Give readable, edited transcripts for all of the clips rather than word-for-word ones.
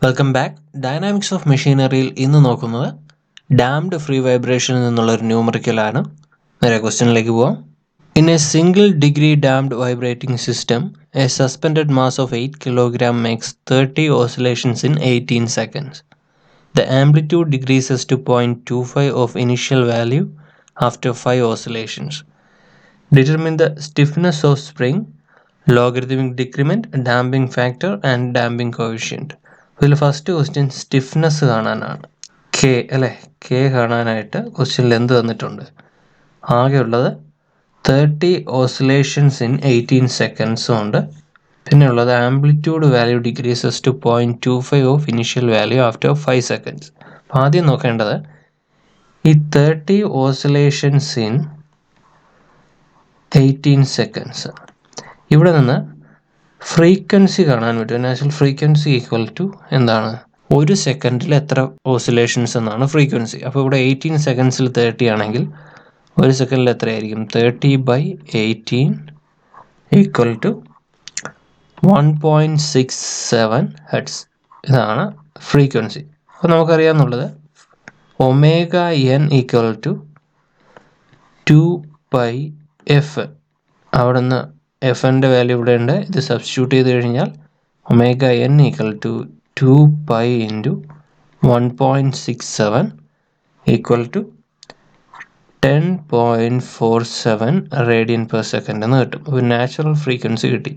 Welcome back. Dynamics of മെഷീനറിയിൽ ഇന്ന് നോക്കുന്നത് damned free വൈബ്രേഷനിൽ നിന്നുള്ള ഒരു ന്യൂമറിക്കലാണ്. നേരെ ക്വസ്റ്റ്യനിലേക്ക് പോവാം. In A single degree damned vibrating system, A suspended mass of 8 kg makes 30 oscillations in 18 seconds. The amplitude decreases to 0.25 of initial value after 5 oscillations. Determine the stiffness of spring, logarithmic decrement, damping factor and damping coefficient. ഇതിൽ first question stiffness കാണാനാണ്. K കാണാനായിട്ട് ക്വസ്റ്റ്യനിൽ എന്ത് തന്നിട്ടുണ്ട്? ആകെയുള്ളത് 30 oscillations in 18 സെക്കൻഡ്സും ഉണ്ട്. പിന്നെ ഉള്ളത് amplitude value decreases to 0.25 of initial value after 5 seconds. ആദ്യം നോക്കേണ്ടത് ഈ 30 ഓസിലേഷൻസ് ഇൻ 18 സെക്കൻഡ്സ്. ഇവിടെ നിന്ന് ഫ്രീക്വൻസി കാണാൻ പറ്റും. നാച്ചുറൽ ഫ്രീക്വൻസി ഈക്വൽ ടു എന്താണ്? ഒരു സെക്കൻഡിൽ എത്ര ഓസിലേഷൻസ് എന്നാണ് ഫ്രീക്വൻസി. അപ്പോൾ ഇവിടെ 18 സെക്കൻഡ്സിൽ 30 ആണെങ്കിൽ ഒരു സെക്കൻഡിൽ എത്രയായിരിക്കും? 30/18 ഈക്വൽ ടു 1.67 ഹെർട്സ്. ഇതാണ് ഫ്രീക്വൻസി. അപ്പോൾ നമുക്കറിയാമെന്നുള്ളത് omega N equal to 2πf. അവിടെ നിന്ന് എഫിൻ്റെ വാല്യൂ ഇവിടെ ഉണ്ട്. ഇത് സബ്സ്റ്റിറ്റ്യൂട്ട് ചെയ്ത് കഴിഞ്ഞാൽ omega N equal to 2π into 1.67 equal to 10.47 radian per second എന്ന് കിട്ടും. ഒരു നാച്ചുറൽ ഫ്രീക്വൻസി കിട്ടി.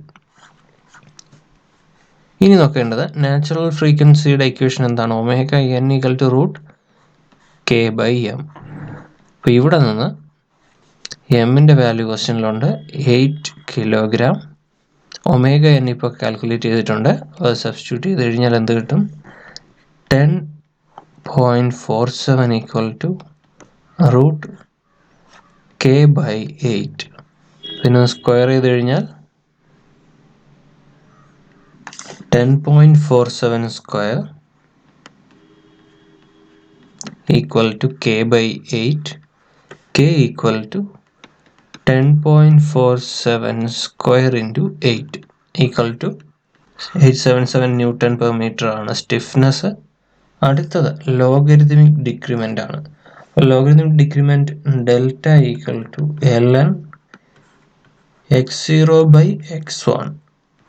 ഇനി നോക്കേണ്ടത് നാച്ചുറൽ ഫ്രീക്വൻസിയുടെ ഇക്വേഷൻ എന്താണ്? Omega N equal to √k/m. അപ്പോൾ ഇവിടെ നിന്ന് എമ്മിൻ്റെ വാല്യൂ ക്വസ്റ്റ്യനിലുണ്ട് 8 kg. ഒമേഗ എൻ ഇപ്പോൾ കാൽക്കുലേറ്റ് ചെയ്തിട്ടുണ്ട്. അത് സബ്സ്റ്റിറ്റ്യൂട്ട് ചെയ്ത് കഴിഞ്ഞാൽ എന്ത് കിട്ടും? 10.47 ഈക്വൽ ടു √k/8. പിന്നെ സ്ക്വയർ ചെയ്ത് കഴിഞ്ഞാൽ 10.47 square equal to k/8. k equal to 10.47 square into 8 equal to 877 newton per metre ആണ് സ്റ്റിഫ്നെസ്. അടുത്തത് ലോഗരിതമിക് ഡിക്രിമെൻ്റ് ആണ്. Logarithmic decrement delta equal to ln x0/x1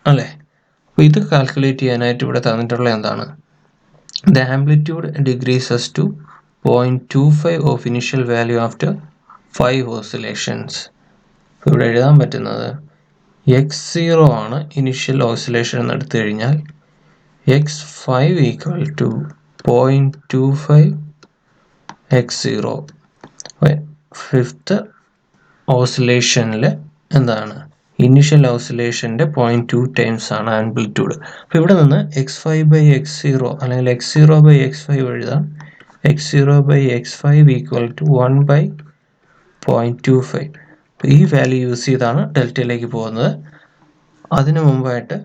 അല്ലേ? അപ്പോൾ ഇത് കാൽക്കുലേറ്റ് ചെയ്യാനായിട്ട് ഇവിടെ തന്നിട്ടുള്ള എന്താണ്? The amplitude decreases to 0.25 of initial value after 5 oscillations. ഇവിടെ എഴുതാൻ പറ്റുന്നത് x0 ആണ് ഇനിഷ്യൽ ഓസിലേഷൻ എന്ന് എടുത്തു കഴിഞ്ഞാൽ x5 equal to 0.25 x0. Fifth ഓസിലേഷനിൽ എന്താണ്? ഇനിഷ്യൽ ഓസിലേഷൻ്റെ 0.2 ടൈംസ് ആണ് ആംപ്ലിറ്റ്യൂഡ്. അപ്പോൾ ഇവിടെ നിന്ന് x5/x0 അല്ലെങ്കിൽ x0/x5 എഴുതാം. x0/x5 equal to 1/0.25. ഈ വാല്യൂ യൂസ് ചെയ്താണ് ഡെൽറ്റയിലേക്ക് പോകുന്നത്. അതിനു മുമ്പായിട്ട്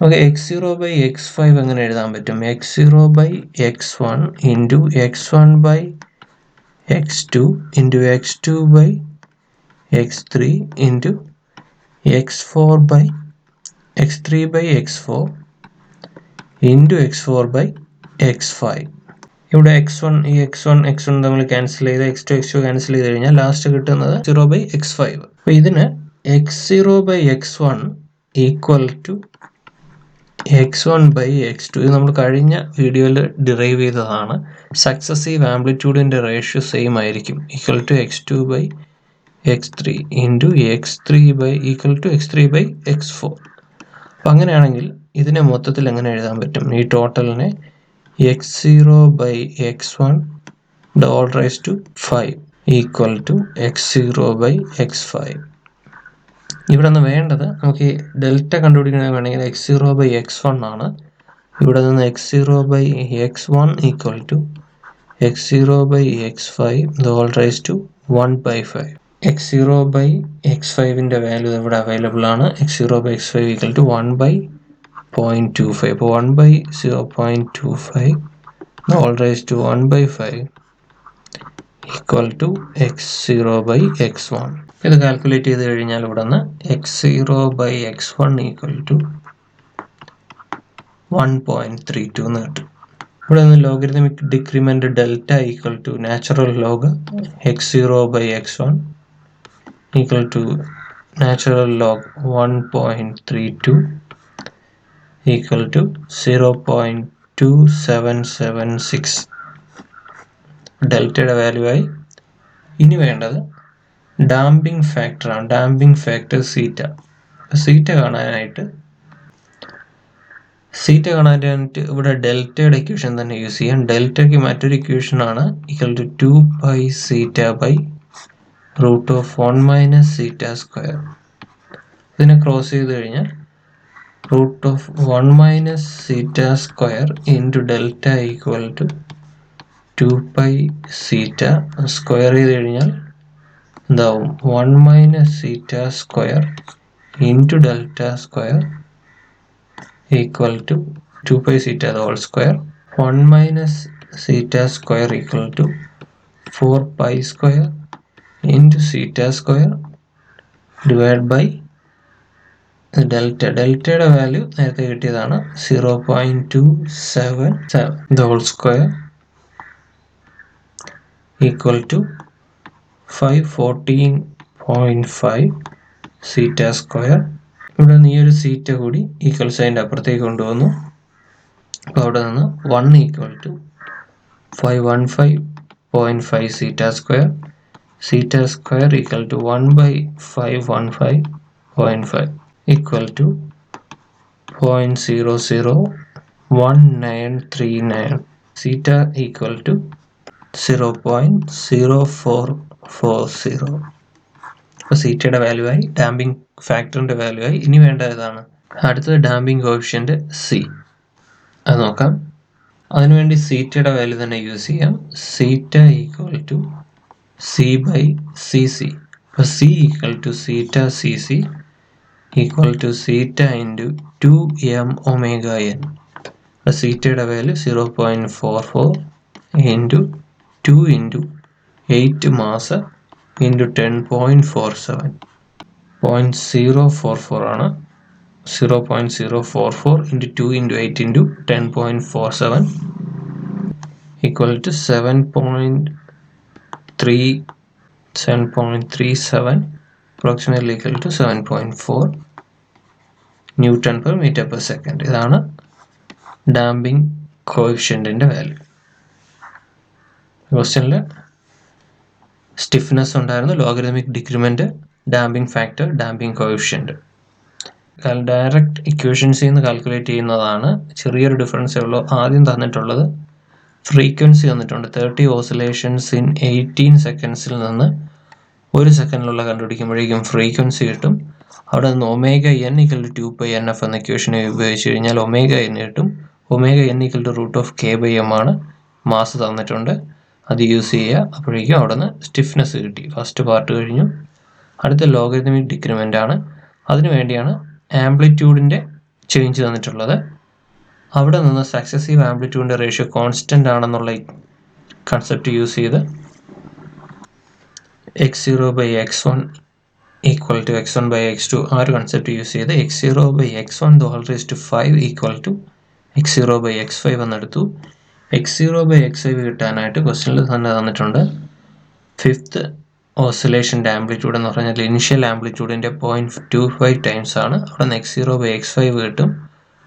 നമുക്ക് x0/x5 എങ്ങനെ എഴുതാൻ പറ്റും? x0/x1 into x1/x2 into x2/x3 into x3/x4 into x4/x5. ഇവിടെ x1 തമ്മിൽ ക്യാൻസൽ ചെയ്ത് x2 ക്യാൻസൽ ചെയ്ത് കഴിഞ്ഞാൽ ലാസ്റ്റ് കിട്ടുന്നത് 0/x5. അപ്പോൾ ഇതിന് x0/x1 ഈക്വൽ ടു x1/x2. ഇത് നമ്മൾ കഴിഞ്ഞ വീഡിയോയിൽ ഡിറൈവ് ചെയ്തതാണ്. സക്സസീവ് ആംപ്ലിറ്റ്യൂഡിൻ്റെ റേഷ്യോ സെയിം ആയിരിക്കും. Equal to x2/x3 into equal to x3/x4. അപ്പം അങ്ങനെയാണെങ്കിൽ ഇതിനെ മൊത്തത്തിൽ എങ്ങനെ എഴുതാൻ പറ്റും? ഈ ടോട്ടലിനെ x0/x1 whole raise to 5 equal to x0/x5. ഇവിടെ നിന്ന് വേണ്ടത് നമുക്ക് ഈ ഡെൽറ്റ കണ്ടുപിടിക്കണമെങ്കിൽ വേണമെങ്കിൽ x0/x1 ആണ്. ഇവിടെ നിന്ന് x0/x1 ഈക്വൽ ടു x0/x5 ഡോൾ റൈസ് ടു 1/5. x0/x5ൻ്റെ വാല്യൂ ഇവിടെ അവൈലബിൾ ആണ്. x0/x5 equal to 1/0.25. അപ്പോൾ 1/0.25 ഡോൾ raise to 1/5 equal to x0/x1. ഇത് കാൽക്കുലേറ്റ് ചെയ്ത് കഴിഞ്ഞാൽ ഇവിടെ നിന്ന് x0/x1 ഈക്വൽ ടു 1.32 എന്ന് കിട്ടും. ഇവിടെ നിന്ന് logarithmic decrement delta equal to natural log x0/x1 equal to natural log 1.32 equal to 0.2776 ഡെൽറ്റയുടെ വാല്യൂ ആയി. ഇനി വേണ്ടത് ഡാമ്പിംഗ് ഫാക്ടറാണ്. Damping factor സീറ്റ. സീറ്റ കാണാനായിട്ട് ഇവിടെ ഡെൽറ്റയുടെ ഇക്വേഷൻ തന്നെ യൂസ് ചെയ്യാം. ഡെൽറ്റയ്ക്ക് മറ്റൊരു ഇക്വേഷൻ ആണ് equal to 2π zeta by √1 - zeta square. ഇതിനെ ക്രോസ് ചെയ്ത് കഴിഞ്ഞാൽ √1 - zeta square into delta equal to 2π zeta square ചെയ്ത് കഴിഞ്ഞാൽ എന്താവും? 1 - zeta square into delta square equal to 2π zeta whole square. 1 - zeta square equal to 4π square into zeta square divide by delta. ഡെൽറ്റയുടെ value നേരത്തെ കിട്ടിയതാണ് 0.277 whole square equal to 514.5 zeta square. ഇവിടെ നിന്ന് ഈ ഒരു സീറ്റ കൂടി ഈക്വൽ സൈൻ്റെ അപ്പുറത്തേക്ക് കൊണ്ടുവന്നു. അപ്പോൾ അവിടെ നിന്ന് 1 equal to 515.5 zeta square. Zeta square equal to 1/515.5 equal to 0.001939. Zeta equal to 0.0440. അപ്പോൾ സീറ്റയുടെ വാല്യൂ ആയി, ഡാമ്പിംഗ് ഫാക്ടറിൻ്റെ വാല്യൂ ആയി. ഇനി വേണ്ട ഏതാണ്? അടുത്തത് ഡാമ്പിംഗ് കോഎഫിഷ്യന്റ് സി. അത് നോക്കാം. അതിനുവേണ്ടി സീറ്റയുടെ വാല്യൂ തന്നെ യൂസ് ചെയ്യാം. Zeta equal to c/cc. അപ്പോൾ c equal to zeta cc equal to zeta into 2m omega n. അപ്പോൾ സീറ്റയുടെ value 0.44 into 2 into 8 mass into 10.47. 0.044 ആണ്. 0.044 into 2 into 8 into 10.47 equal to 7.37 approximately equal to 7.4 newton per metre per second. ഇതാണ് damping കോഎഫിഷ്യന്റിന്റെ value. ക്വസ്റ്റ്യനിൽ stiffness ഉണ്ടായിരുന്നു, logarithmic decrement, damping factor, damping coefficient. Direct ഇക്വേഷൻസിൽ നിന്ന് calculate ചെയ്യുന്നതാണ്. ചെറിയൊരു ഡിഫറൻസേ ഉള്ളൂ. ആദ്യം തന്നിട്ടുള്ളത് ഫ്രീക്വൻസി തന്നിട്ടുണ്ട്. 30 ഓസിലേഷൻസ് ഇൻ 18 സെക്കൻഡ്സിൽ നിന്ന് 1 സെക്കൻഡിലുള്ള കണ്ടുപിടിക്കുമ്പോഴേക്കും ഫ്രീക്വൻസി കിട്ടും. അവിടെ നിന്ന് ഒമേഗ n = 2πnf എന്ന ഇക്വേഷനെ ഉപയോഗിച്ച് കഴിഞ്ഞാൽ ഒമേഗ n കിട്ടും. ഒമേഗ n = √k/m ആണ്. മാസ് തന്നിട്ടുണ്ട്, അത് യൂസ് ചെയ്യുക. അപ്പോഴേക്കും അവിടെ നിന്ന് സ്റ്റിഫ്നെസ് കിട്ടി. ഫസ്റ്റ് പാർട്ട് കഴിഞ്ഞു. അടുത്ത ലോഗരിതമിക് ഡിക്രിമെൻ്റ് ആണ്. അതിനു വേണ്ടിയാണ് ആംപ്ലിറ്റ്യൂഡിൻ്റെ ചേഞ്ച് തന്നിട്ടുള്ളത്. അവിടെ നിന്ന് സക്സസീവ് ആംപ്ലിറ്റ്യൂഡിൻ്റെ റേഷ്യോ കോൺസ്റ്റൻ്റ് ആണെന്നുള്ള കൺസെപ്റ്റ് യൂസ് ചെയ്ത് x0/x1 ഈക്വൽ ടു x1/x2 ആ ഒരു കൺസെപ്റ്റ് യൂസ് ചെയ്ത് x0/x1⁵ equal to x0/x5 എന്നെടുത്തു. x0/x5 കിട്ടാനായിട്ട് ക്വസ്റ്റ്യനിൽ തന്നെ തന്നിട്ടുണ്ട്. 5th ഓസിലേഷൻ്റെ ആംപ്ലിറ്റ്യൂഡ് എന്ന് പറഞ്ഞാൽ ഇനിഷ്യൽ ആംപ്ലിറ്റ്യൂഡിൻ്റെ 0.25 ടൈംസ് ആണ്. അവിടെ നിന്ന് x0/x5 കിട്ടും.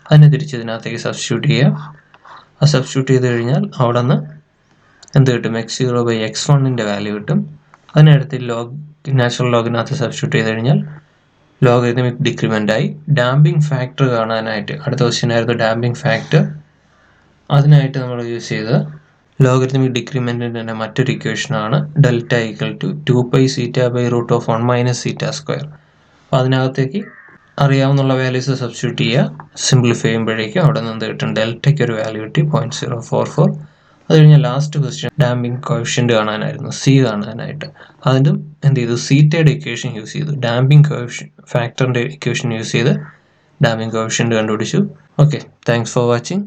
അതിനെ തിരിച്ച് ഇതിനകത്തേക്ക് സബ്സ്റ്റിറ്റ്യൂട്ട് ചെയ്യുക. ആ സബ്സ്റ്റിറ്റ്യൂട്ട് ചെയ്ത് കഴിഞ്ഞാൽ അവിടെ നിന്ന് എന്ത് കിട്ടും? x0/x1ൻ്റെ വാല്യൂ കിട്ടും. അതിനടുത്ത് നാച്ചുറൽ ലോഗിനകത്ത് സബ്സ്റ്റിറ്റ്യൂട്ട് ചെയ്ത് കഴിഞ്ഞാൽ ലോഗരിതമിക് ഡിക്രിമെൻ്റ് ആയി. ഡാമ്പിംഗ് ഫാക്ടർ കാണാനായിട്ട് അടുത്ത ക്വസ്റ്റ്യൻ ആയിരുന്നു ഡാമ്പിംഗ് ഫാക്ടർ. അതിനായിട്ട് നമ്മൾ യൂസ് ചെയ്തത് ലോഗരിതമിക് ഡിക്രിമെൻറ്റിൻ്റെ തന്നെ മറ്റൊരു ഇക്വേഷനാണ് delta equal to 2π zeta by √1 - zeta square. അപ്പോൾ അതിനകത്തേക്ക് അറിയാവുന്ന വാല്യൂസ് സബ്സ്റ്റിറ്റ്യൂട്ട് ചെയ്യുക. സിംപ്ലിഫൈ ചെയ്യുമ്പോഴേക്കും അവിടെ നിന്ന് കിട്ടും ഡെൽറ്റയ്ക്ക് ഒരു വാല്യൂ കിട്ടി 0.044. അത് കഴിഞ്ഞാൽ ലാസ്റ്റ് ക്വസ്റ്റ്യൻ ഡാമ്പിംഗ് കോഎഫിഷ്യന്റ് കാണാനായിരുന്നു, സി കാണാനായിട്ട്. അതിനും എന്ത് ചെയ്തു? സീറ്റയുടെ ഇക്വേഷൻ യൂസ് ചെയ്തു. ഡാമ്പിംഗ് ഫാക്ടറിൻ്റെ ഇക്വേഷൻ യൂസ് ചെയ്ത് ഡാമ്പിംഗ് കോഎഫിഷ്യന്റ് കണ്ടുപിടിച്ചു. Okay, thanks for watching.